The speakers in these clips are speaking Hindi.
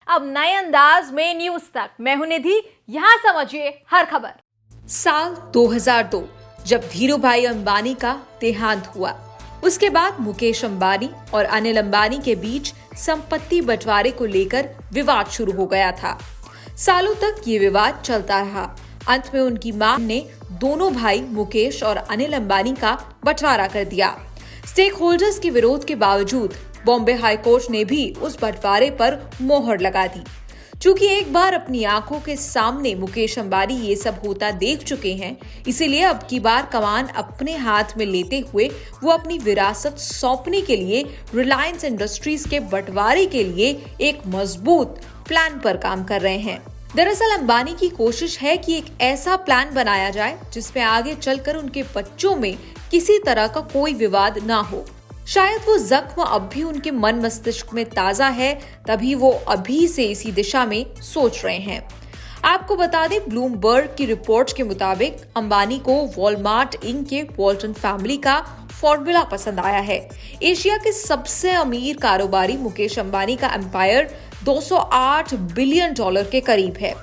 अब नए अंदाज में न्यूज तक। मैं हूं निधि, यहाँ समझिए हर खबर। साल 2002 जब धीरूभाई अंबानी का देहांत हुआ, उसके बाद मुकेश अंबानी और अनिल अंबानी के बीच संपत्ति बंटवारे को लेकर विवाद शुरू हो गया था। सालों तक ये विवाद चलता रहा। अंत में उनकी मां ने दोनों भाई मुकेश और अनिल अंबानी का बंटवारा कर दिया। स्टेक होल्डर्स के विरोध के बावजूद बॉम्बे हाई कोर्ट ने भी उस बंटवारे पर मोहर लगा दी। चूंकि एक बार अपनी आंखों के सामने मुकेश अंबानी ये सब होता देख चुके हैं, इसीलिए अब की बार कमान अपने हाथ में लेते हुए वो अपनी विरासत सौंपने के लिए रिलायंस इंडस्ट्रीज के बंटवारे के लिए एक मजबूत प्लान पर काम कर रहे हैं। दरअसल अंबानी की कोशिश है कि एक ऐसा प्लान बनाया जाए जिसमें आगे चलकर उनके बच्चों में किसी तरह का कोई विवाद ना हो। शायद वो जख्म अब भी उनके मन मस्तिष्क में ताजा है, तभी वो अभी से इसी दिशा में सोच रहे हैं। आपको बता दें, ब्लूमबर्ग की रिपोर्ट के मुताबिक अंबानी को वॉलमार्ट इंक के वॉल्टन फैमिली का फॉर्मूला पसंद आया है। एशिया के सबसे अमीर कारोबारी मुकेश अंबानी का एम्पायर $208 बिलियन के करीब है।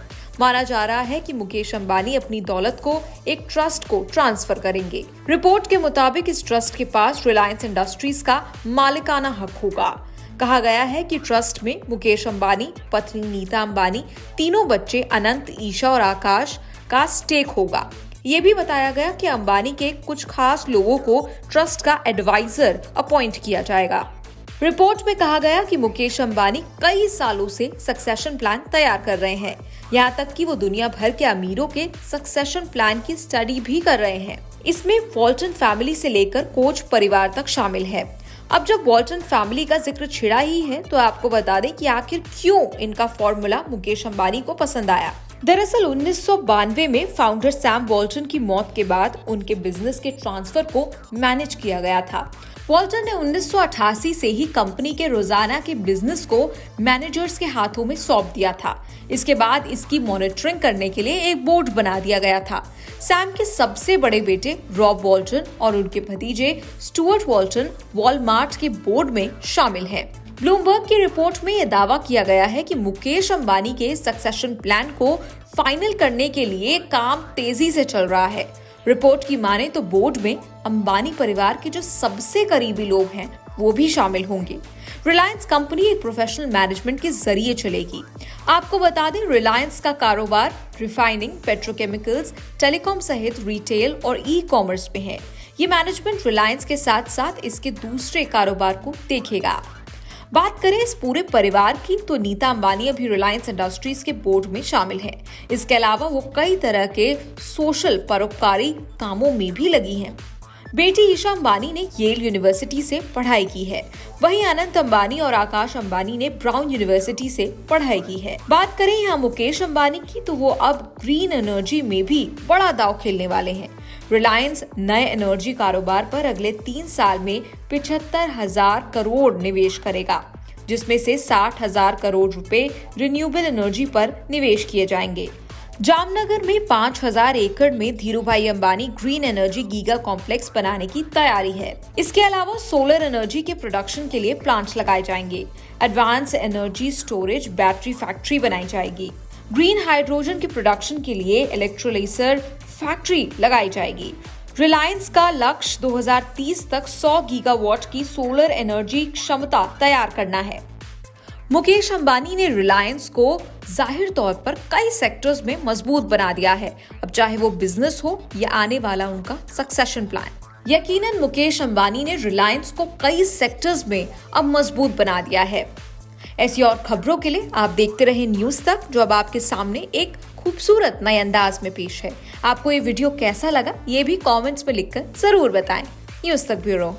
माना जा रहा है कि मुकेश अंबानी अपनी दौलत को एक ट्रस्ट को ट्रांसफर करेंगे। रिपोर्ट के मुताबिक इस ट्रस्ट के पास रिलायंस इंडस्ट्रीज का मालिकाना हक होगा। कहा गया है कि ट्रस्ट में मुकेश अंबानी, पत्नी नीता अंबानी, तीनों बच्चे अनंत, ईशा और आकाश का स्टेक होगा। ये भी बताया गया कि अंबानी के कुछ खास लोगों को ट्रस्ट का एडवाइजर अपॉइंट किया जाएगा। रिपोर्ट में कहा गया कि मुकेश अंबानी कई सालों से सक्सेशन प्लान तैयार कर रहे हैं। यहाँ तक कि वो दुनिया भर के अमीरों के सक्सेशन प्लान की स्टडी भी कर रहे हैं। इसमें वॉल्टन फैमिली से लेकर कोच परिवार तक शामिल है। अब जब वॉल्टन फैमिली का जिक्र छिड़ा ही है, तो आपको बता दें कि आखिर क्यों इनका फॉर्मूला मुकेश अंबानी को पसंद आया। दरअसल 1992 में फाउंडर सैम वॉल्टन की मौत के बाद उनके बिजनेस के ट्रांसफर को मैनेज किया गया था। वॉल्टन ने 1988 से ही कंपनी के रोजाना के बिजनेस को मैनेजर्स के हाथों में सौंप दिया था। इसके बाद इसकी मॉनिटरिंग करने के लिए एक बोर्ड बना दिया गया था। सैम के सबसे बड़े बेटे रॉब वॉल्टन और उनके भतीजे स्टुअर्ट वॉल्टन वॉलमार्ट के बोर्ड में शामिल हैं। ब्लूमबर्ग की रिपोर्ट में यह दावा किया गया है कि मुकेश अंबानी के सक्सेशन प्लान को फाइनल करने के लिए काम तेजी से चल रहा है। रिपोर्ट की माने तो बोर्ड में अंबानी परिवार के जो सबसे करीबी लोग हैं वो भी शामिल होंगे। रिलायंस कंपनी एक प्रोफेशनल मैनेजमेंट के जरिए चलेगी। आपको बता दें, रिलायंस का कारोबार रिफाइनिंग, पेट्रोकेमिकल्स, टेलीकॉम सहित रिटेल और ई कॉमर्स में है। ये मैनेजमेंट रिलायंस के साथ साथ इसके दूसरे कारोबार को देखेगा। बात करें इस पूरे परिवार की, तो नीता अंबानी अभी रिलायंस इंडस्ट्रीज के बोर्ड में शामिल है। इसके अलावा वो कई तरह के सोशल परोपकारी कामों में भी लगी हैं। बेटी ईशा अंबानी ने येल यूनिवर्सिटी से पढ़ाई की है। वहीं अनंत अंबानी और आकाश अंबानी ने ब्राउन यूनिवर्सिटी से पढ़ाई की है। बात करें यहाँ मुकेश अंबानी की, तो वो अब ग्रीन एनर्जी में भी बड़ा दांव खेलने वाले हैं। रिलायंस नए एनर्जी कारोबार पर अगले 3 साल में 75,000 करोड़ निवेश करेगा, जिसमें से 60,000 करोड़ रुपए रिन्यूएबल एनर्जी पर निवेश किए जाएंगे। जामनगर में 5,000 एकड़ में Dhirubhai Ambani green energy giga complex बनाने की तैयारी है। इसके अलावा सोलर एनर्जी के प्रोडक्शन के लिए प्लांट्स लगाए जाएंगे। Advance energy storage battery factory बनाई जाएगी। ग्रीन हाइड्रोजन के प्रोडक्शन के लिए इलेक्ट्रोलाइजर फैक्ट्री लगाई जाएगी। रिलायंस का लक्ष्य 2030 तक 100 गीगावाट की सोलर एनर्जी क्षमता तैयार करना है। मुकेश अंबानी ने रिलायंस को जाहिर तौर पर कई सेक्टर्स में मजबूत बना दिया है, अब चाहे वो बिजनेस हो या आने वाला उनका सक्सेशन प्लान। यकीनन मुकेश अंबानी ने रिलायंस को कई सेक्टर्स में अब मजबूत बना दिया है। ऐसी और खबरों के लिए आप देखते रहे न्यूज तक, जो अब आपके सामने एक खूबसूरत नए अंदाज में पेश है। आपको ये वीडियो कैसा लगा, ये भी कमेंट्स में लिखकर जरूर बताएं। न्यूज तक ब्यूरो।